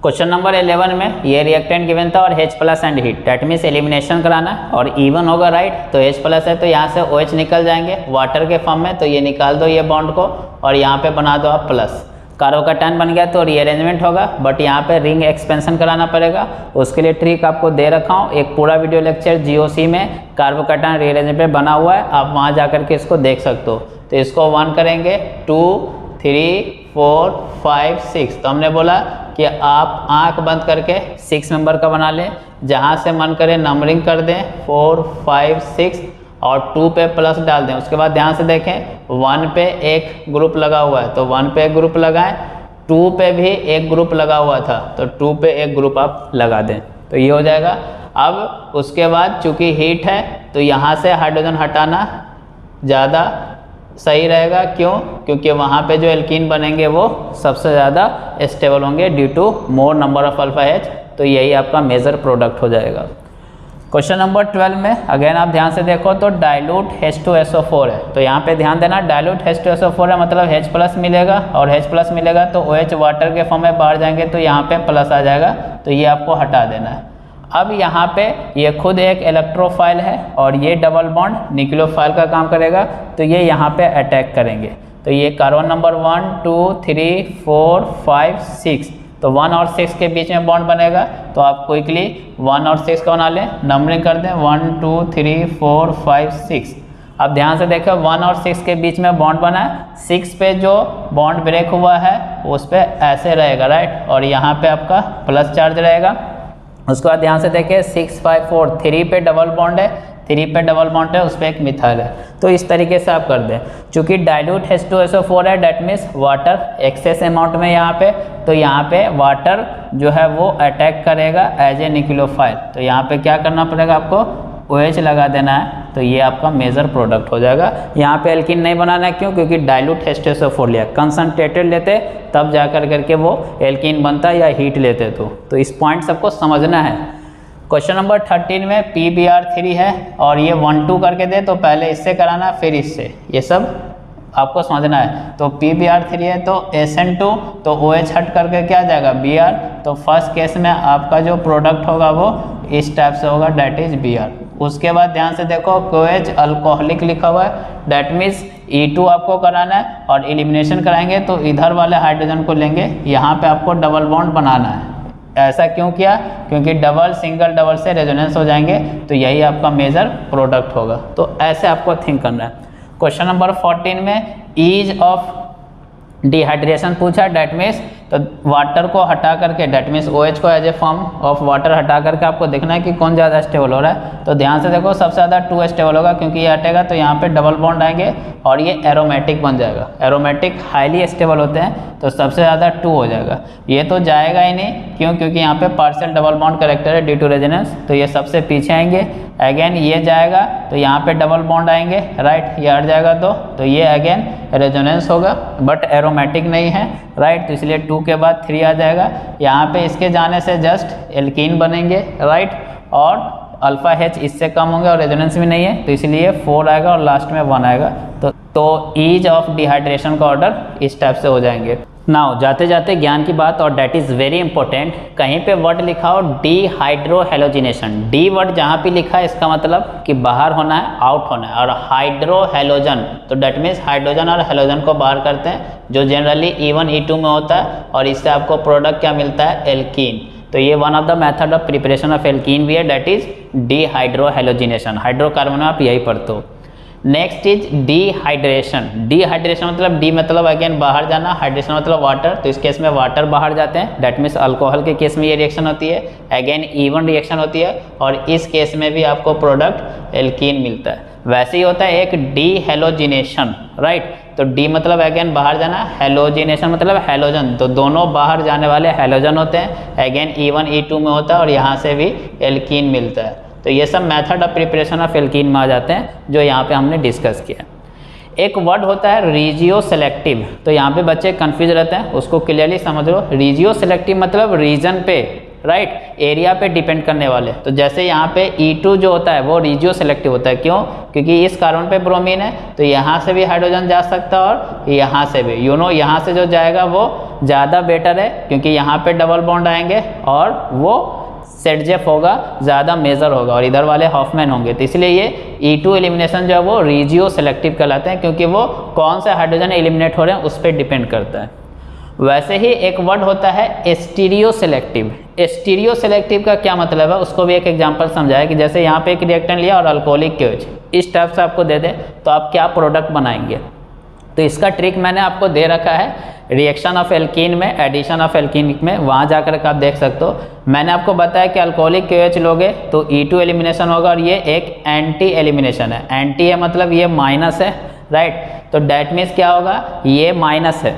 क्वेश्चन नंबर 11 में ये रिएक्टेंट गिवन था और H+ and heat, that means elimination कराना है और इवन होगा, राइट, तो H+ है तो यहाँ से OH निकल जाएंगे वाटर के फॉर्म में, तो ये निकाल दो ये बॉन्ड को और यहाँ पे बना दो आप प्लस। कार्बोकैटायन बन गया तो रीअरेंजमेंट होगा, बट यहाँ पे रिंग एक्सपेंशन कराना पड़ेगा। उसके लिए ट्रिक आपको दे रखा हूँ, एक पूरा वीडियो लेक्चर GOC में कार्बोकैटायन रीअरेंजमेंट पे बना हुआ है, आप वहाँ जा करके इसको देख सकते हो। तो इसको 1 करेंगे, 2, 3, 4, 5, 6, तो हमने बोला कि आप आंख बंद करके 6 नंबर का बना लें, जहाँ से मन करे नंबरिंग कर दें 4, 5, 6 और 2 पे प्लस डाल दें। उसके बाद ध्यान से देखें 1 पे एक ग्रुप लगा हुआ है तो 1 पे एक ग्रुप लगाएं, 2 पे भी एक ग्रुप लगा हुआ था तो 2 पे एक ग्रुप आप लगा दें, तो ये हो जाएगा। अब उसके बाद चूंकि हीट है तो यहाँ से हाइड्रोजन हटाना ज़्यादा सही रहेगा, क्यों? क्योंकि वहाँ पे जो एल्कीन बनेंगे वो सबसे ज़्यादा स्टेबल होंगे due to more number of alpha H, तो यही आपका मेजर प्रोडक्ट हो जाएगा। क्वेश्चन नंबर 12 में अगेन आप ध्यान से देखो तो डाइल्यूट H2SO4 है, तो यहाँ पे ध्यान देना डाइल्यूट H2SO4 है मतलब H+ मिलेगा और H+ मिलेगा तो OH वाटर के फॉर्म में बाहर जाएंगे तो यहाँ पे प्लस आ जाएगा, तो ये आपको हटा देना है। अब यहाँ पे ये खुद एक इलेक्ट्रोफाइल है और ये डबल बॉन्ड न्यूक्लियोफाइल का काम करेगा, तो ये यहाँ पे अटैक करेंगे। तो ये कार्बन नंबर 1, 2, 3, 4, 5, 6, तो 1 और 6 के बीच में बॉन्ड बनेगा, तो आप क्विकली 1 और 6 का बना लें, नंबरिंग कर दें 1, 2, 3, 4, 5, 6। अब ध्यान से देखो 1 और 6 के बीच में बॉन्ड बना है, 6 पे जो बॉन्ड ब्रेक हुआ है उस पर ऐसे रहेगा, राइट, और यहाँ पे आपका प्लस चार्ज रहेगा। उसके बाद ध्यान से देखें 6, 5, 4, 3 पे डबल बॉन्ड है, 3 पे डबल बॉन्ड है, उस पर एक मिथाइल है, तो इस तरीके से आप कर दें। चूँकि डाइल्यूट H2SO4 है that means water excess amount में यहाँ पे, तो यहाँ पे वाटर जो है वो अटैक करेगा एज ए न्यूक्लियोफाइल, तो यहाँ पे क्या करना पड़ेगा आपको OH लगा देना है, तो ये आपका मेजर प्रोडक्ट हो जाएगा। यहाँ पे एल्कीन नहीं बनाना है, क्यों? क्योंकि डाइल्यूट H2SO4 लिया, कंसनट्रेटेड लेते तब जा करके वो एल्कीन बनता या हीट लेते, तो इस पॉइंट सबको समझना है। क्वेश्चन नंबर 13 में PBr3 है और ये 1, 2 करके दे तो पहले इससे कराना फिर इससे, ये सब आपको समझना है। तो PBr3 है तो SN2 तो OH हट करके क्या आ जाएगा Br, तो फर्स्ट केस में आपका जो प्रोडक्ट होगा वो इस टाइप से होगा, डेट इज Br। उसके बाद ध्यान से देखो OH अल्कोहलिक लिखा हुआ है, डेट मीन्स E2 आपको कराना है और एलिमिनेशन कराएंगे तो इधर वाले हाइड्रोजन को लेंगे, यहाँ पे आपको डबल बॉन्ड बनाना है। ऐसा क्यों किया? क्योंकि डबल सिंगल डबल से रेजोनेंस हो जाएंगे, तो यही आपका मेजर प्रोडक्ट होगा, तो ऐसे आपको थिंक करना है। क्वेश्चन नंबर 14 में ईज ऑफ डिहाइड्रेशन पूछा, डेट मीन्स तो वाटर को हटा करके डेट मीन्स OH को as a form of water हटा करके आपको देखना है कि कौन ज़्यादा स्टेबल हो रहा है। तो ध्यान से देखो, सबसे ज़्यादा 2 स्टेबल होगा क्योंकि ये हटेगा तो यहाँ पे डबल बॉन्ड आएंगे और ये एरोमेटिक बन जाएगा। एरोमेटिक हाईली स्टेबल होते हैं तो सबसे ज़्यादा 2 हो जाएगा। ये तो जाएगा ही नहीं, क्यों? क्योंकि यहाँ पे पार्शियल डबल बॉन्ड करेक्टर है ड्यू टू रेजोनेंस, तो ये सबसे पीछे आएंगे। अगेन ये जाएगा तो यहाँ पे डबल बॉन्ड आएंगे, राइट, ये हट जाएगा तो ये अगेन रेजोनेंस होगा बट एरोमेटिक नहीं है, राइट, तो इसलिए 2 के बाद 3 आ जाएगा। यहाँ पे इसके जाने से जस्ट एल्कीन बनेंगे, राइट, और अल्फा H इससे कम होंगे और रेजोनेंस भी नहीं है तो इसलिए 4 आएगा और लास्ट में 1 आएगा। तो ईज ऑफ डिहाइड्रेशन का ऑर्डर इस टाइप से हो जाएंगे। नाउ जाते जाते ज्ञान की बात, और डैट इज़ वेरी इंपॉर्टेंट, कहीं पे वर्ड लिखा हो डीहाइड्रोहेलोजिनेशन, डी वर्ड जहाँ पे लिखा है इसका मतलब कि बाहर होना है, आउट होना है, और हाइड्रोहेलोजन तो डैट मीन्स हाइड्रोजन और हेलोजन को बाहर करते हैं जो जनरली E1 E2 में होता है और इससे आपको प्रोडक्ट क्या मिलता है, एल्कीन। तो ये one of the method of preparation of alkene भी है, डैट इज डीहाइड्रोहेलोजिनेशन। हाइड्रोकार्बन में आप यही पढ़ते हो। Next is dehydration. डिहाइड्रेशन मतलब डी मतलब अगेन बाहर जाना, हाइड्रेशन मतलब वाटर, तो इस केस में वाटर बाहर जाते हैं, डेट मीन्स अल्कोहल के केस में ये रिएक्शन होती है, अगेन E1 रिएक्शन होती है और इस केस में भी आपको प्रोडक्ट एल्कीन मिलता है। वैसे ही होता है एक डीहेलोजिनेशन, राइट, तो डी मतलब अगेन बाहर जाना, हेलोजिनेशन मतलब हेलोजन, तो दोनों बाहर जाने वाले हेलोजन होते हैं, अगेन E1 E2 में होता है और यहाँ से भी एल्कीन मिलता है। तो ये सब method of preparation of alkene में आ जाते हैं जो यहाँ पे हमने डिस्कस किया। एक वर्ड होता है रीजियो सेलेक्टिव, तो यहाँ पे बच्चे कंफ्यूज रहते हैं, उसको क्लियरली समझ लो। रीजियो सेलेक्टिव मतलब रीजन पे, राइट, एरिया पे डिपेंड करने वाले। तो जैसे यहाँ पे E2 जो होता है वो रीजियो सेलेक्टिव होता है, क्यों? क्योंकि इस कार्बन पे ब्रोमीन है तो यहाँ से भी हाइड्रोजन जा सकता है और यहाँ से भी, यहाँ से जो जाएगा वो ज़्यादा बेटर है क्योंकि यहाँ पे डबल बॉन्ड आएंगे और वो सेटजेफ होगा, ज़्यादा मेजर होगा और इधर वाले हॉफमैन होंगे, तो इसलिए ये E2 एलिमिनेशन जो है वो रीजियो सेलेक्टिव कहलाते हैं क्योंकि वो कौन से हाइड्रोजन एलिमिनेट हो रहे हैं उस पर डिपेंड करता है। वैसे ही एक वर्ड होता है एस्टीरियो सेलेक्टिव। एस्टीरियो सेलेक्टिव का क्या मतलब है उसको भी एक एग्जांपल समझाया कि जैसे यहाँ पे एक रिएक्टेंट लिया और अल्कोहलिक KOH इस टाइप से आपको दे दे तो आप क्या प्रोडक्ट बनाएंगे। तो इसका ट्रिक मैंने आपको दे रखा है रिएक्शन ऑफ एल्कीन में, एडिशन ऑफ एल्कीन में, वहाँ जाकर के आप देख सकते हो। मैंने आपको बताया कि अल्कोहलिक KOH लोगे तो E2 एलिमिनेशन होगा और ये एक एंटी एलिमिनेशन है। एंटी है मतलब ये माइनस है, राइट, तो डैट मीन्स क्या होगा, ये माइनस है,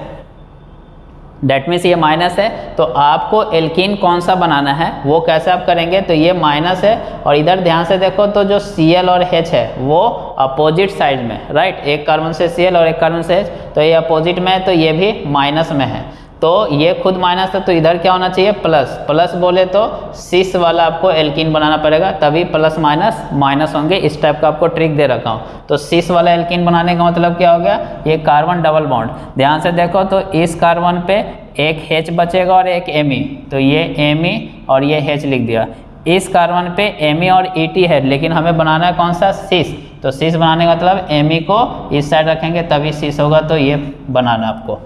डैट मीन्स ये माइनस है। तो आपको एल्कीन कौन सा बनाना है वो कैसे आप करेंगे, तो ये माइनस है और इधर ध्यान से देखो तो जो Cl और H है वो अपोजिट साइड में, राइट, एक कार्बन से Cl और एक कार्बन से H, तो ये अपोजिट में है तो ये भी माइनस में है, तो ये खुद माइनस है तो इधर क्या होना चाहिए, प्लस। प्लस बोले तो सिस वाला आपको एल्कीन बनाना पड़ेगा तभी प्लस माइनस माइनस होंगे। इस टाइप का आपको ट्रिक दे रखा हूँ। तो सिस वाला एल्कीन बनाने का मतलब क्या हो गया, ये कार्बन डबल बॉन्ड, ध्यान से देखो तो इस कार्बन पे एक H बचेगा और एक Me, तो ये Me और ये H लिख दिया। इस कार्बन पे Me और Et है लेकिन हमें बनाना है कौन सा, सिस, तो सिस बनाने का मतलब Me को इस साइड रखेंगे तभी सिस होगा, तो ये बनाना आपको।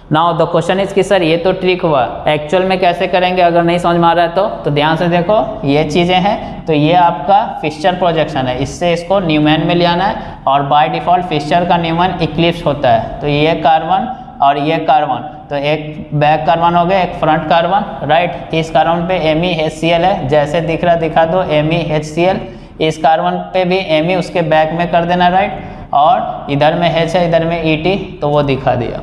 नाउ द क्वेश्चन इज कि सर ये तो ट्रिक हुआ, एक्चुअल में कैसे करेंगे अगर नहीं समझ में आ रहा है तो ध्यान से देखो ये चीज़ें हैं। तो ये आपका फिक्सचर प्रोजेक्शन है, इससे इसको न्यूमैन में ले आना है और बाय डिफ़ॉल्ट फिक्सचर का न्यूमैन इक्लिप्स होता है। तो ये कार्बन और ये कार्बन, तो एक बैक कार्बन हो गया, एक फ्रंट कार्बन, राइट, इस कार्बन पे MeHCl है, जैसे दिख रहा दिखा दो MeHCl, इस कार्बन पे भी Me उसके बैक में कर देना, राइट, और इधर में H है, इधर में Et, तो वो दिखा दिया।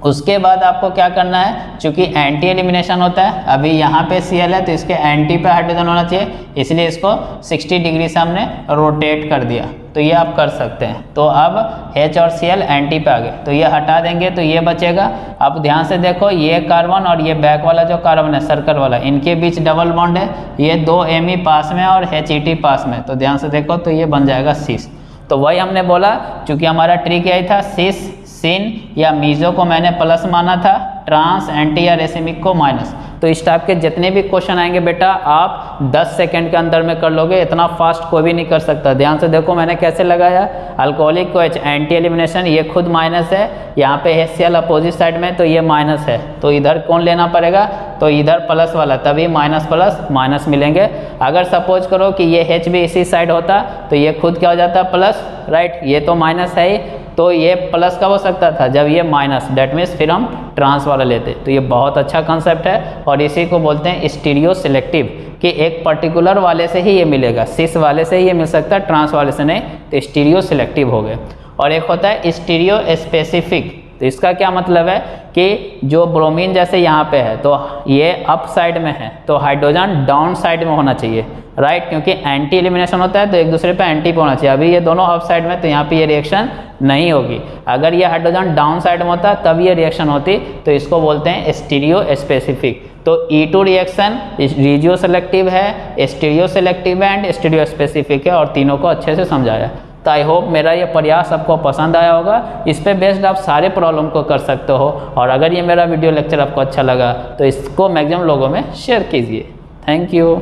उसके बाद आपको क्या करना है, चूंकि एंटी एलिमिनेशन होता है, अभी यहाँ पे Cl है तो इसके एंटी पे हाइड्रोजन होना चाहिए, इसलिए इसको 60 डिग्री से हमने रोटेट कर दिया, तो ये आप कर सकते हैं। तो अब H और Cl एंटी पे आ गए तो ये हटा देंगे तो ये बचेगा। अब ध्यान से देखो ये कार्बन और ये बैक वाला जो कार्बन है सर्कल वाला, इनके बीच डबल बॉन्ड है, ये 2 Me पास में और HET पास में, तो ध्यान से देखो तो ये बन जाएगा सिस। तो वही हमने बोला, चूंकि हमारा ट्रिक यही था, सिस, सिन या मीजो को मैंने प्लस माना था, ट्रांस, एंटी या रेसिमिक को माइनस। तो इस टाइप के जितने भी क्वेश्चन आएंगे बेटा आप 10 सेकंड के अंदर में कर लोगे, इतना फास्ट कोई भी नहीं कर सकता। ध्यान से देखो मैंने कैसे लगाया, अल्कोहलिक KOH एंटी एलिमिनेशन, ये खुद माइनस है, यहाँ पे HCl अपोजिट साइड में तो ये माइनस है, तो इधर कौन लेना पड़ेगा, तो इधर प्लस वाला, तभी माइनस प्लस माइनस मिलेंगे। अगर सपोज करो कि ये H भी इसी साइड होता तो ये खुद क्या हो जाता प्लस, राइट, ये तो माइनस है ही, तो ये प्लस कब हो सकता था, जब ये माइनस, डेट मीन्स फिर हम ट्रांस वाला लेते। तो ये बहुत अच्छा कंसेप्ट है और इसी को बोलते हैं स्टीरियो सिलेक्टिव, कि एक पर्टिकुलर वाले से ही ये मिलेगा, सिस वाले से ही ये मिल सकता है, ट्रांस वाले से नहीं। तो स्टीरियो सिलेक्टिव हो गए। और एक होता है स्टीरियो स्पेसिफिक। तो इसका क्या मतलब है कि जो ब्रोमीन जैसे यहाँ पे है तो ये अप साइड में है, तो हाइड्रोजन डाउन साइड में होना चाहिए, राइट, क्योंकि एंटी एलिमिनेशन होता है तो एक दूसरे पे एंटी पे होना चाहिए। अभी ये दोनों अप साइड में, तो यहाँ पे ये रिएक्शन नहीं होगी। अगर ये हाइड्रोजन डाउन साइड में होता तब ये रिएक्शन होती। तो इसको बोलते हैं स्टीरियो स्पेसिफिक। तो E2 रिएक्शन रिजियो सेलेक्टिव है, स्टीरियो सेलेक्टिव है एंड स्टीरियो स्पेसिफिक है, और तीनों को अच्छे से समझाया। तो आई होप मेरा ये प्रयास आपको पसंद आया होगा। इस पे बेस्ड आप सारे प्रॉब्लम को कर सकते हो। और अगर ये मेरा वीडियो लेक्चर आपको अच्छा लगा तो इसको मैक्सिमम लोगों में शेयर कीजिए। Thank you.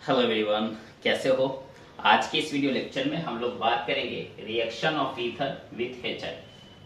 हेलो एवरीवन, कैसे हो? आज के इस वीडियो लेक्चर में हम लोग बात करेंगे reaction of ether with HI।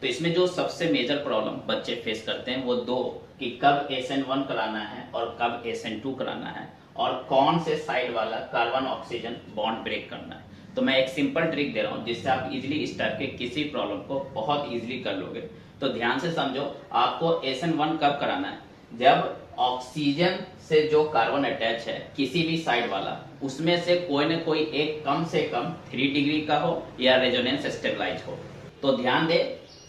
तो इसमें जो सबसे मेजर प्रॉब्लम बच्चे फेस करते हैं वो दो, कि कब SN1 कराना है और कब SN2 कराना है, और कौन से साइड वाला कार्बन ऑक्सीजन बॉन्ड ब्रेक करना है। तो मैं एक सिंपल ट्रिक दे रहा हूँ जिससे आप इजीली इस टाइप के किसी प्रॉब्लम को बहुत इजीली कर लोगे। तो ध्यान से समझो, आपको SN1 कब कराना है, जब ऑक्सीजन से जो कार्बन अटैच है किसी भी साइड वाला, उसमें से कोई ना कोई एक कम से कम 3 डिग्री का हो या रेजोनेंस स्टेबलाइज हो। तो ध्यान दे,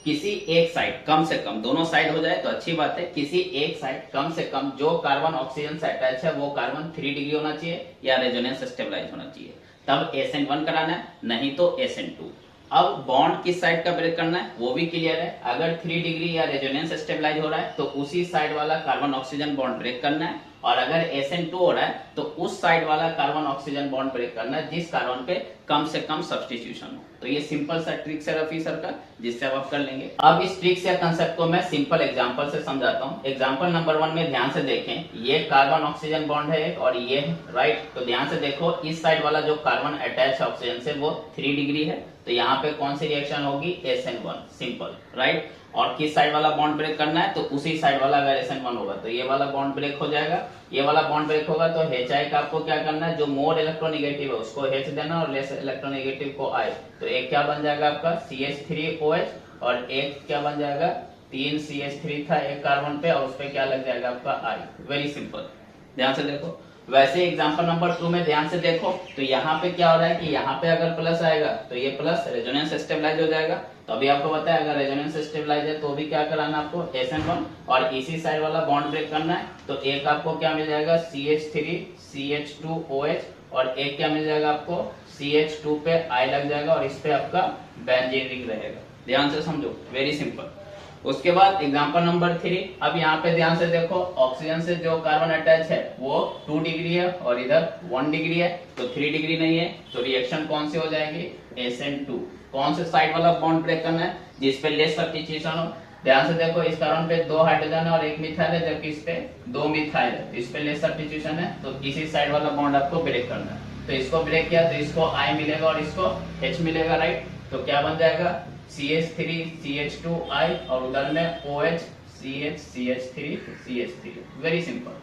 किसी एक साइड कम से कम, दोनों साइड हो जाए तो अच्छी बात है, किसी एक साइड कम से कम जो कार्बन ऑक्सीजन से अटैच है वो कार्बन 3 डिग्री होना चाहिए या रेजोनेंस स्टेबलाइज होना चाहिए, तब SN1 कराना है, नहीं तो SN2। अब बॉन्ड किस साइड का ब्रेक करना है वो भी क्लियर है। अगर 3 डिग्री या रेजोनेंस स्टेबलाइज हो रहा है तो उसी साइड वाला कार्बन ऑक्सीजन बॉन्ड ब्रेक करना है, और अगर SN2 हो रहा है तो उस साइड वाला कार्बन ऑक्सीजन बॉन्ड ब्रेक करना है जिस कार्बन पे कम से कम सब्स्टिट्यूशन हो। तो ये सिंपल सा ट्रिक्स है रफी सर का, जिससे अब आप कर लेंगे। अब इस ट्रिक्स या कंसेप्ट को मैं सिंपल एग्जांपल से समझाता हूँ। एग्जांपल नंबर 1 में ध्यान से देखें, ये कार्बन ऑक्सीजन बॉन्ड है और ये है, राइट। तो ध्यान से देखो, इस साइड वाला जो कार्बन अटैच है ऑक्सीजन से वो 3 डिग्री है, तो यहाँ पे कौन सी रिएक्शन होगी, SN1, सिंपल, राइट। और किस साइड वाला बॉन्ड ब्रेक करना है, तो उसी साइड वाला अगर SN1 होगा तो ये वाला बॉन्ड ब्रेक हो जाएगा, ये वाला बॉन्ड ब्रेक होगा। तो HI का आपको क्या करना है, जो मोर इलेक्ट्रोनेगेटिव है उसको H देना और लेस इलेक्ट्रोनेगेटिव को I। तो एक क्या बन जाएगा आपका CH3OH, और एक क्या बन जाएगा, 3 CH3 था एक कार्बन पे और उस पे क्या लग जाएगा आपका I। वेरी सिंपल, ध्यान से देखो। वैसे एग्जांपल नंबर 2 में ध्यान से देखो, तो यहाँ पे क्या हो रहा है कि यहाँ पे अगर प्लस आएगा तो ये प्लस रेजोनेंस स्टेबलाइज हो जाएगा। तो अभी आपको पता है अगर रेजोनेंस स्टेबलाइज है तो भी क्या कराना है आपको, SN1, और इसी साइड वाला बॉन्ड ब्रेक करना है। तो एक आपको क्या मिल जाएगा, CH3 CH2OH, और एक क्या मिल जाएगा आपको, CH2 पे I लग जाएगा और इस पे आपका बेंजीन रिंग रहेगा। ध्यान से समझो, वेरी सिंपल। उसके बाद एग्जांपल नंबर 3, अब यहाँ पे ध्यान से देखो, ऑक्सीजन से जो कार्बन अटैच है वो 2 डिग्री है और इधर 1 डिग्री है, तो 3 डिग्री नहीं है। तो रिएक्शन कौन सी हो जाएगी, SN2। कौन से साइड वाला बॉन्ड ब्रेक करना है, जिसपे लेस सब्स्टिट्यूशन हो। ध्यान से देखो, इस कार्बन पे 2 हाइड्रोजन है और 1 मिथाइल है, जबकि इस पे 2 मिथाइल है, इस पे लेस सब्स्टिट्यूशन है, तो इसी साइड वाला बॉन्ड आपको ब्रेक करना है। तो इसको ब्रेक किया तो इसको I मिलेगा और इसको H मिलेगा, राइट। तो क्या बन जाएगा, CH3 CH2I, और उधर में OH CH CH3 CH3। Very simple.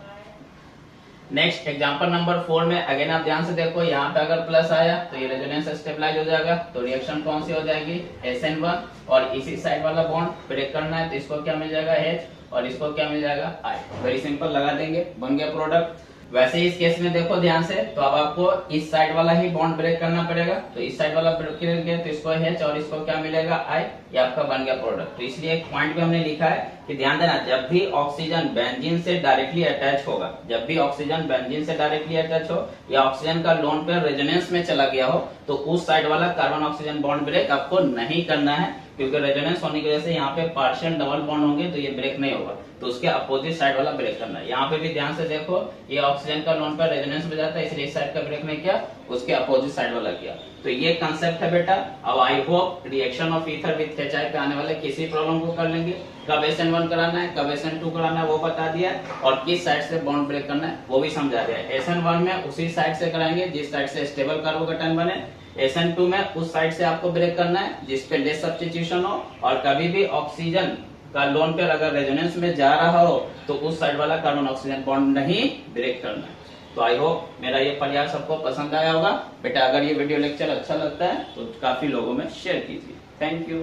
Next example number 4 में अगेन आप ध्यान से देखो, यहाँ पे अगर प्लस आया तो ये रेजोनेंस स्टेबलाइज हो जाएगा। तो रिएक्शन कौन सी हो जाएगी, SN1, और इसी साइड वाला बॉन्ड ब्रेक करना है, तो इसको क्या मिल जाएगा, H, और इसको क्या मिल जाएगा, I। वेरी सिंपल, लगा देंगे, बन गया प्रोडक्ट। वैसे इस केस में देखो ध्यान से, तो अब आपको इस साइड वाला ही बॉन्ड ब्रेक करना पड़ेगा। तो इस साइड वाला ब्रेक किया तो इसको H और इसको क्या मिलेगा, I। ये आपका बन गया प्रोडक्ट। तो इसलिए एक पॉइंट पे हमने लिखा है कि ध्यान देना, जब भी ऑक्सीजन बेंजीन से डायरेक्टली अटैच होगा, जब भी ऑक्सीजन बेंजीन से डायरेक्टली अटैच हो या ऑक्सीजन का लोन पेयर रेजोनेंस में चला गया हो, तो उस साइड वाला कार्बन ऑक्सीजन बॉन्ड ब्रेक आपको नहीं करना है, क्योंकि रेजोनेंस होने की वजह से यहाँ पे पार्शियल डबल बॉन्ड होंगे तो ये ब्रेक नहीं होगा। तो उसके अपोजिट साइड वाला ब्रेक करना है। यहाँ पे भी ध्यान से देखो, ये ऑक्सीजन का लोन पेयर रेजोनेंस में जाता है, इसलिए इस साइड का ब्रेक नहीं किया, उसके अपोजिट साइड वाला किया। तो ये कंसेप्ट है बेटा। अब I hope reaction of ether with HI पे आने वाले किसी प्रॉब्लम को कर लेंगे। कब SN1 कराना है, कब SN2 कराना है वो बता दिया, और किस साइड से बॉन्ड ब्रेक करना है वो भी समझा दिया है। SN1 में उसी साइड से कराएंगे जिस साइड से स्टेबल कार्बोकेटायन बने, SN2 में उस साइड से आपको ब्रेक करना है जिस पे लेस सब्स्टिट्यूशन हो, और कभी भी ऑक्सीजन का लोन पेयर अगर रेजोनेंस में जा रहा हो तो उस साइड वाला कार्बन ऑक्सीजन बॉन्ड नहीं ब्रेक करना है। तो आई होप मेरा ये प्रयास सबको पसंद आया होगा। बेटा अगर ये वीडियो लेक्चर अच्छा लगता है तो काफी लोगों में शेयर कीजिए। Thank you.